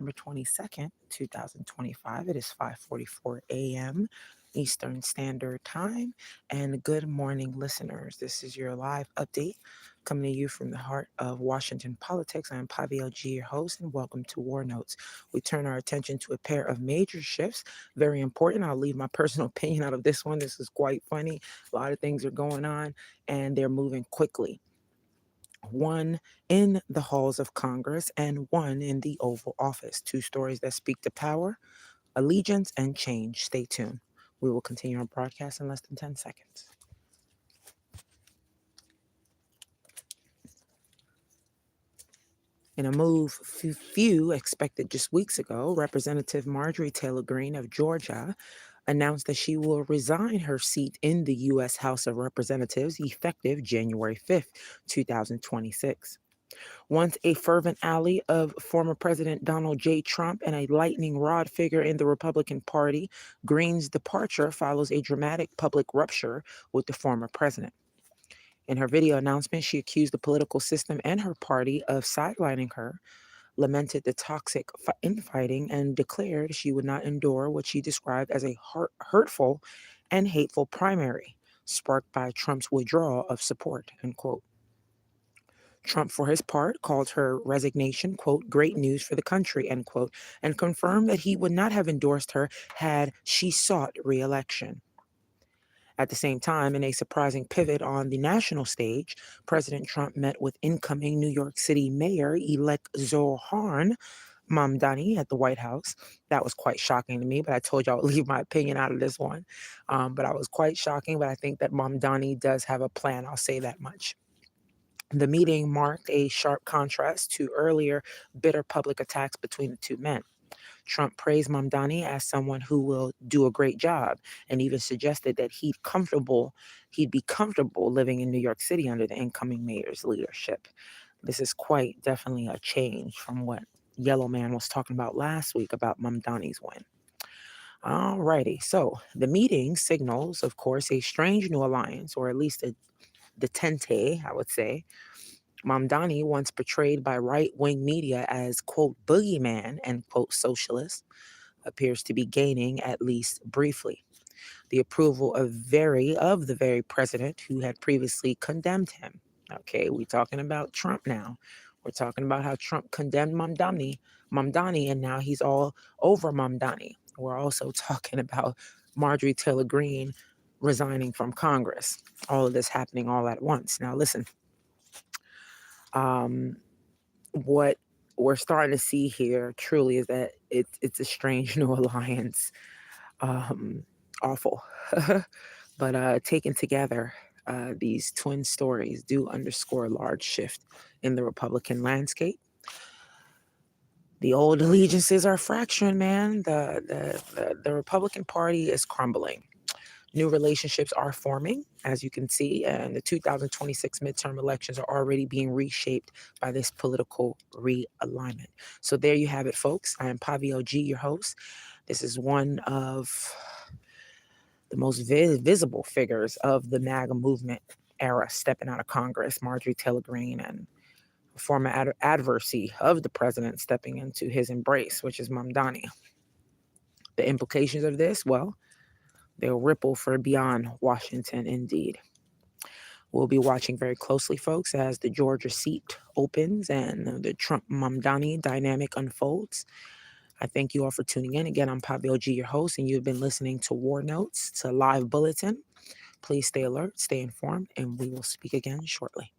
September 22nd, 2025. It is 5:44 a.m. Eastern Standard Time. And good morning, listeners. This is your live update coming to you from the heart of Washington politics. I'm Pavio G, your host, and welcome to War Notes. We turn our attention to a pair of major shifts. Very important. I'll leave my personal opinion out of this one. This is quite funny. A lot of things are going on, and they're moving quickly. One in the halls of Congress and one in the Oval Office. Two stories that speak to power, allegiance, and change. Stay tuned. We will continue our broadcast in less than 10 seconds. In a move few expected just weeks ago, Representative Marjorie Taylor Greene of Georgia announced that she will resign her seat in the U.S. House of Representatives effective January 5th, 2026. Once a fervent ally of former President Donald J. Trump and a lightning rod figure in the Republican Party, Greene's departure follows a dramatic public rupture with the former president. In her video announcement, she accused the political system and her party of sidelining her, lamented the toxic infighting, and declared she would not endure what she described as a hurtful and hateful primary, sparked by Trump's withdrawal of support, end quote. Trump, for his part, called her resignation, quote, great news for the country, end quote, and confirmed that he would not have endorsed her had she sought re-election. At the same time, in a surprising pivot on the national stage, President Trump met with incoming New York City Mayor-elect Zohran Mamdani at the White House. That was quite shocking to me, but I told you I would leave my opinion out of this one. But I was quite shocking, but I think that Mamdani does have a plan. I'll say that much. The meeting marked a sharp contrast to earlier bitter public attacks between the two men. Trump praised Mamdani as someone who will do a great job and even suggested that he'd be comfortable living in New York City under the incoming mayor's leadership. This is quite definitely a change from what Yellow Man was talking about last week about Mamdani's win. Alrighty, so the meeting signals, of course, a strange new alliance, or at least a detente, I would say. Mamdani, once portrayed by right-wing media as, quote, boogeyman and, quote, socialist, appears to be gaining, at least briefly, the approval of the very president who had previously condemned him. Okay, we're talking about Trump now. We're talking about how Trump condemned Mamdani, and now he's all over Mamdani. We're also talking about Marjorie Taylor Greene resigning from Congress. All of this happening all at once. Now, listen, what we're starting to see here truly is that it's a strange new alliance. Awful. But taken together, these twin stories do underscore a large shift in the Republican landscape. The old allegiances are fracturing, man. The Republican Party is crumbling. New relationships are forming, as you can see, and the 2026 midterm elections are already being reshaped by this political realignment. So there you have it, folks. I am Pavio G, your host. This is one of the most visible figures of the MAGA movement era stepping out of Congress, Marjorie Taylor Greene, and a former adversary of the president stepping into his embrace, which is Mamdani. The implications of this, well, they'll ripple for beyond Washington indeed. We'll be watching very closely, folks, as the Georgia seat opens and the Trump-Mamdani dynamic unfolds. I thank you all for tuning in. Again, I'm Pavio G, your host, and you've been listening to War Notes. It's a live bulletin. Please stay alert, stay informed, and we will speak again shortly.